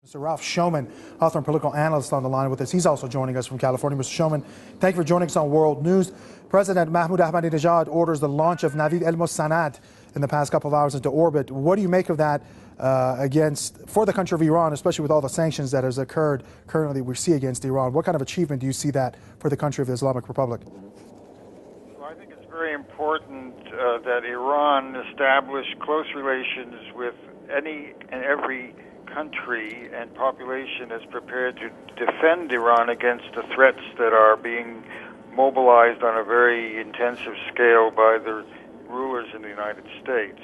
Mr. Ralph Shoman, author and political analyst, on the line with us. He's also joining us from California. Mr. Shoman, thank you for joining us on World News. President Mahmoud Ahmadinejad orders the launch of Navid El-Musanad in the past couple of hours into orbit. What do you make of that for the country of Iran, especially with all the sanctions that has occurred currently we see against Iran? What kind of achievement do you see that for the country of the Islamic Republic? Well, I think it's very important that Iran establish close relations with any and every country and population is prepared to defend Iran against the threats that are being mobilized on a very intensive scale by the rulers in the United States.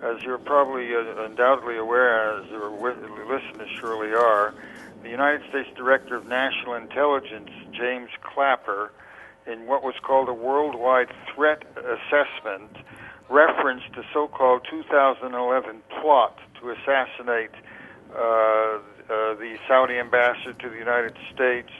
As you're probably undoubtedly aware, as your listeners surely are, the United States Director of National Intelligence, James Clapper, in what was called a worldwide threat assessment, referenced the so-called 2011 plot to assassinate the Saudi ambassador to the United States,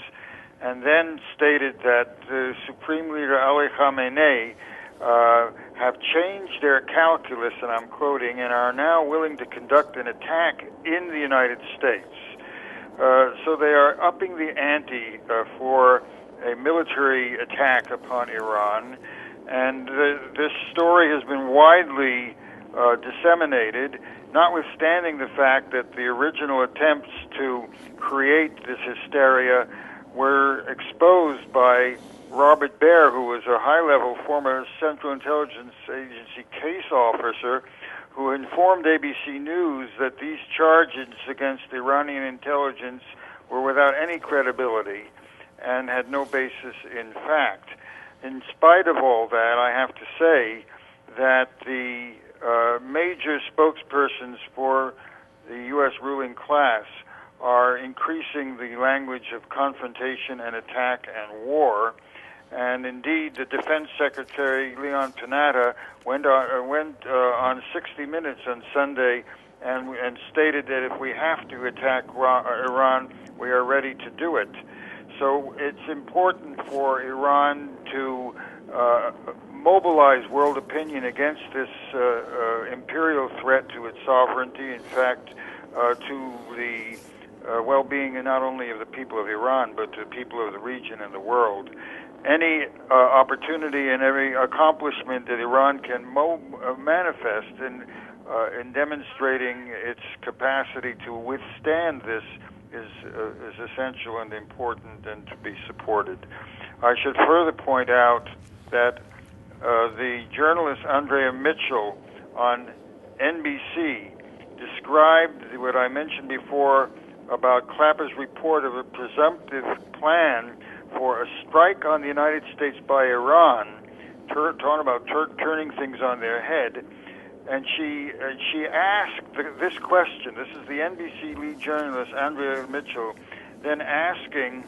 and then stated that Supreme Leader Ali Khamenei have changed their calculus, and I'm quoting, and are now willing to conduct an attack in the United States. So they are upping the ante for a military attack upon Iran, and this story has been widely disseminated, notwithstanding the fact that the original attempts to create this hysteria were exposed by Robert Baer, who was a high-level former Central Intelligence Agency case officer, who informed ABC News that these charges against Iranian intelligence were without any credibility and had no basis in fact. In spite of all that, I have to say that the major spokespersons for the U.S. ruling class are increasing the language of confrontation and attack and war. And indeed, the Defense Secretary, Leon Panetta, went on 60 Minutes on Sunday and stated that if we have to attack Iran, we are ready to do it. So it's important for Iran to mobilize world opinion against this imperial threat to its sovereignty, in fact, to the well-being not only of the people of Iran, but to the people of the region and the world. Any opportunity and every accomplishment that Iran can manifest in demonstrating its capacity to withstand this is essential and important and to be supported. I should further point out that the journalist Andrea Mitchell on NBC described what I mentioned before about Clapper's report of a presumptive plan for a strike on the United States by Iran, talking about turning things on their head. And she asked this question. This is the NBC lead journalist, Andrea Mitchell, then asking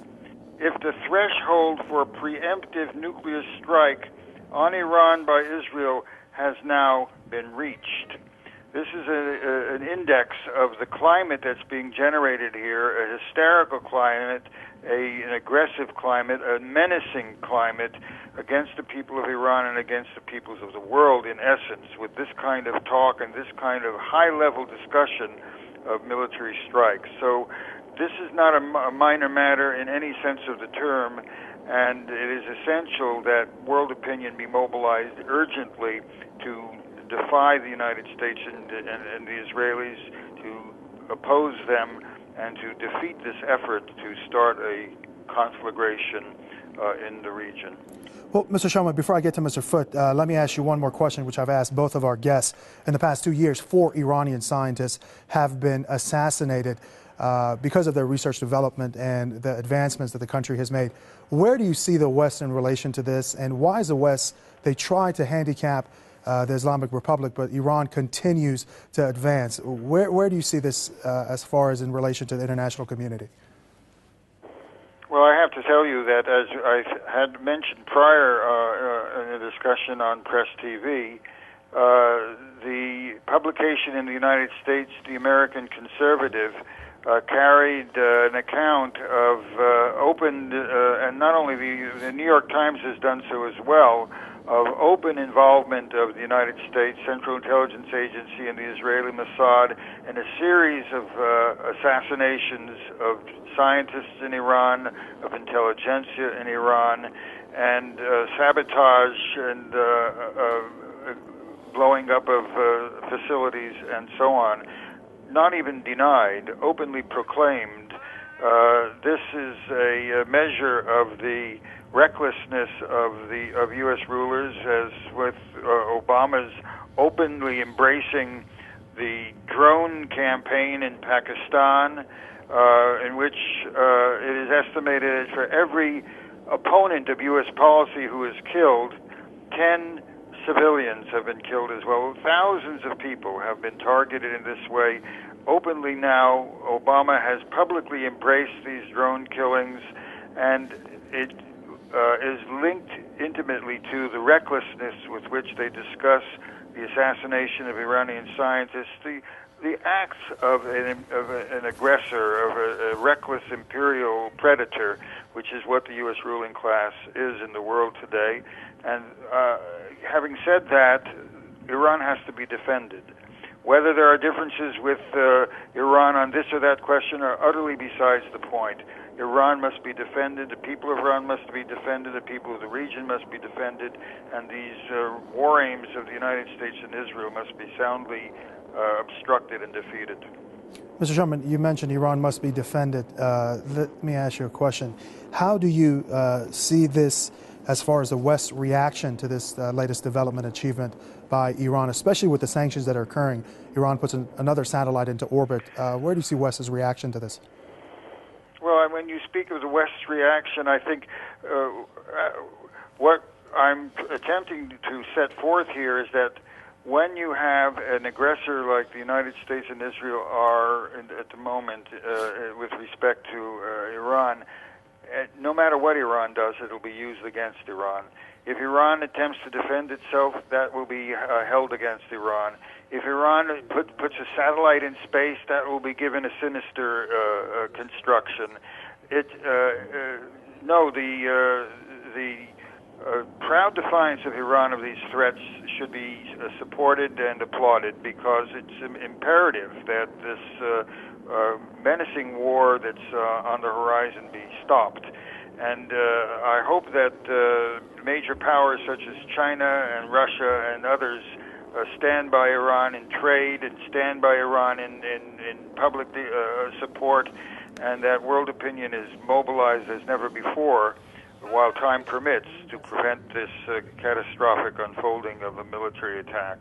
if the threshold for a preemptive nuclear strike on Iran by Israel has now been reached. This is an index of the climate that's being generated here, a hysterical climate, an aggressive climate, a menacing climate against the people of Iran and against the peoples of the world, in essence, with this kind of talk and this kind of high-level discussion of military strikes. So this is not a minor matter in any sense of the term, and it is essential that world opinion be mobilized urgently to defy the United States and the Israelis, to oppose them, and to defeat this effort to start a conflagration in the region. Well, Mr. Shoman, before I get to Mr. Foote, let me ask you one more question, which I've asked both of our guests. In the past 2 years, 4 Iranian scientists have been assassinated because of their research development and the advancements that the country has made. Where do you see the West in relation to this, and why is the West, they try to handicap the Islamic Republic, but Iran continues to advance? Where do you see this as far as in relation to the international community? Well, I have to tell you that, as I had mentioned prior in a discussion on Press TV, the publication in the United States, The American Conservative, carried an account of open, and not only the New York Times has done so as well, of open involvement of the United States Central Intelligence Agency and the Israeli Mossad in a series of assassinations of scientists in Iran, of intelligentsia in Iran, and sabotage and blowing up of facilities and so on. Not even denied, openly proclaimed. This is a measure of the recklessness of U.S. rulers, as with Obama's openly embracing the drone campaign in Pakistan, in which it is estimated that for every opponent of U.S. policy who is killed, 10 civilians have been killed as well. Thousands of people have been targeted in this way. Openly now, Obama has publicly embraced these drone killings, and it is linked intimately to the recklessness with which they discuss the assassination of Iranian scientists, the acts of an aggressor, of a reckless imperial predator, which is what the U.S. ruling class is in the world today. And having said that, Iran has to be defended. Whether there are differences with Iran on this or that question are utterly besides the point. Iran must be defended, the people of Iran must be defended, the people of the region must be defended, and these war aims of the United States and Israel must be soundly obstructed and defeated. Mr. Shuman, you mentioned Iran must be defended. Let me ask you a question. How do you see this as far as the West's reaction to this latest development achievement by Iran, especially with the sanctions that are occurring? Iran puts another satellite into orbit. Where do you see West's reaction to this? Well, when you speak of the West's reaction, I think what I'm attempting to set forth here is that when you have an aggressor like the United States and Israel are at the moment with respect to Iran, no matter what Iran does, it will be used against Iran. If Iran attempts to defend itself, that will be held against Iran. If Iran puts a satellite in space, that will be given a sinister construction. The proud defiance of Iran of these threats should be supported and applauded, because it's imperative that this menacing war that's on the horizon be stopped. And I hope that major powers such as China and Russia and others stand by Iran in trade and stand by Iran in public support, and that world opinion is mobilized as never before, while time permits, to prevent this catastrophic unfolding of a military attack.